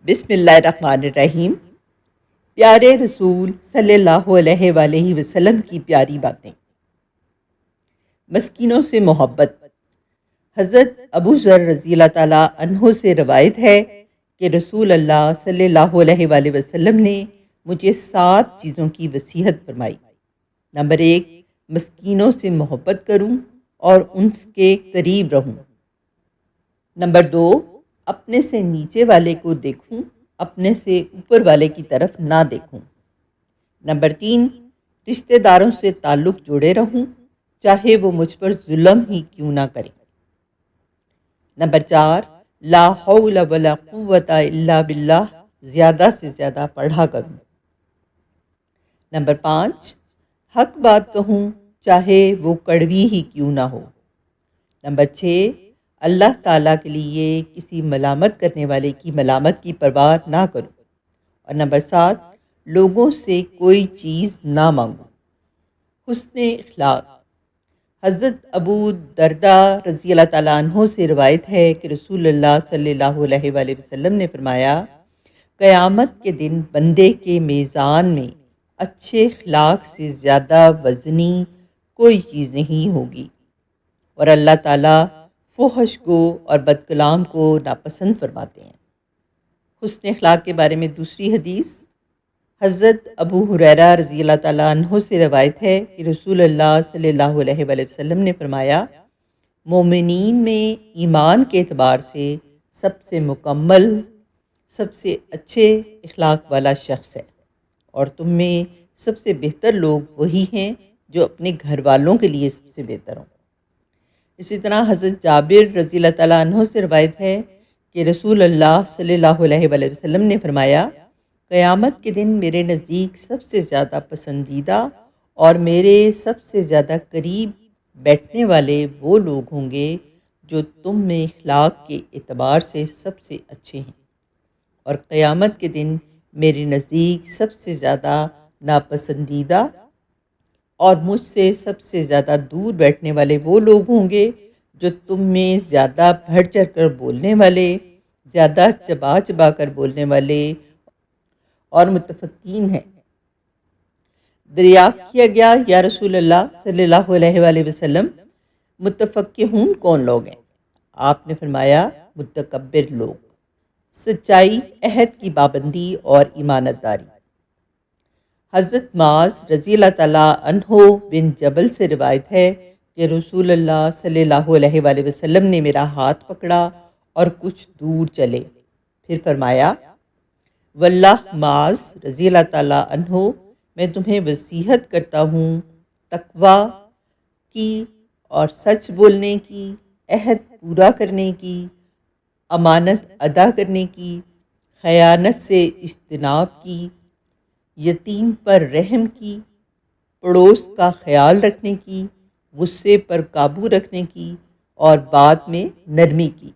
بسم اللہ الرحمن الرحیم۔ پیارے رسول صلی اللہ علیہ وآلہ وسلم کی پیاری باتیں۔ مسکینوں سے محبت۔ حضرت ابو ذر رضی اللہ تعالیٰ عنہ سے روایت ہے کہ رسول اللہ صلی اللہ علیہ وآلہ وسلم نے مجھے 7 چیزوں کی وصیت فرمائی۔ نمبر 1، مسکینوں سے محبت کروں اور ان کے قریب رہوں۔ نمبر 2، اپنے سے نیچے والے کو دیکھوں، اپنے سے اوپر والے کی طرف نہ دیکھوں۔ نمبر 3، رشتہ داروں سے تعلق جوڑے رہوں، چاہے وہ مجھ پر ظلم ہی کیوں نہ کریں۔ نمبر 4، لا حول ولا قوت الا باللہ زیادہ سے زیادہ پڑھا کروں۔ نمبر 5، حق بات کہوں، چاہے وہ کڑوی ہی کیوں نہ ہو۔ نمبر 6، اللہ تعالیٰ کے لیے کسی ملامت کرنے والے کی ملامت کی پرواہ نہ کروں۔ اور نمبر 7، لوگوں سے کوئی چیز نہ مانگوں۔ حسن اخلاق۔ حضرت ابو درداء رضی اللہ تعالیٰ عنہ سے روایت ہے کہ رسول اللہ صلی اللہ علیہ وآلہ وسلم نے فرمایا، قیامت کے دن بندے کے میزان میں اچھے اخلاق سے زیادہ وزنی کوئی چیز نہیں ہوگی، اور اللہ تعالیٰ فحش گو اور بد کلام کو ناپسند فرماتے ہیں۔ حسن اخلاق کے بارے میں دوسری حدیث۔ حضرت ابو ہریرہ رضی اللہ تعالیٰ عنہ سے روایت ہے کہ رسول اللہ صلی اللہ علیہ وآلہ وسلم نے فرمایا، مومنین میں ایمان کے اعتبار سے سب سے مکمل، سب سے اچھے اخلاق والا شخص ہے، اور تم میں سب سے بہتر لوگ وہی ہیں جو اپنے گھر والوں کے لیے سب سے بہتر ہوں۔ اسی طرح حضرت جابر رضی اللہ تعالیٰ عنہ سے روایت ہے کہ رسول اللہ صلی اللہ علیہ وآلہ وسلم نے فرمایا، قیامت کے دن میرے نزدیک سب سے زیادہ پسندیدہ اور میرے سب سے زیادہ قریب بیٹھنے والے وہ لوگ ہوں گے جو تم میں اخلاق کے اعتبار سے سب سے اچھے ہیں، اور قیامت کے دن میرے نزدیک سب سے زیادہ ناپسندیدہ اور مجھ سے سب سے زیادہ دور بیٹھنے والے وہ لوگ ہوں گے جو تم میں زیادہ بڑھ چڑھ کر بولنے والے، زیادہ چبا چبا کر بولنے والے اور متفقین ہیں۔ دریافت کیا گیا، یا رسول اللہ صلی اللہ علیہ وآلہ وسلم، متفقہون کون لوگ ہیں؟ آپ نے فرمایا، متکبر لوگ، سچائی، عہد کی پابندی اور امانت داری۔ حضرت معاذ رضی اللہ تعالیٰ عنہ بن جبل سے روایت ہے کہ رسول اللہ صلی اللہ علیہ وآلہ وسلم نے میرا ہاتھ پکڑا اور کچھ دور چلے، پھر فرمایا، واللہ معاذ رضی اللہ تعالیٰ عنہ، میں تمہیں وصیت کرتا ہوں تقوی کی اور سچ بولنے کی، عہد پورا کرنے کی، امانت ادا کرنے کی، خیانت سے اجتناب کی، یتیم پر رحم کی، پڑوس کا خیال رکھنے کی، غصے پر قابو رکھنے کی، اور بات میں نرمی کی۔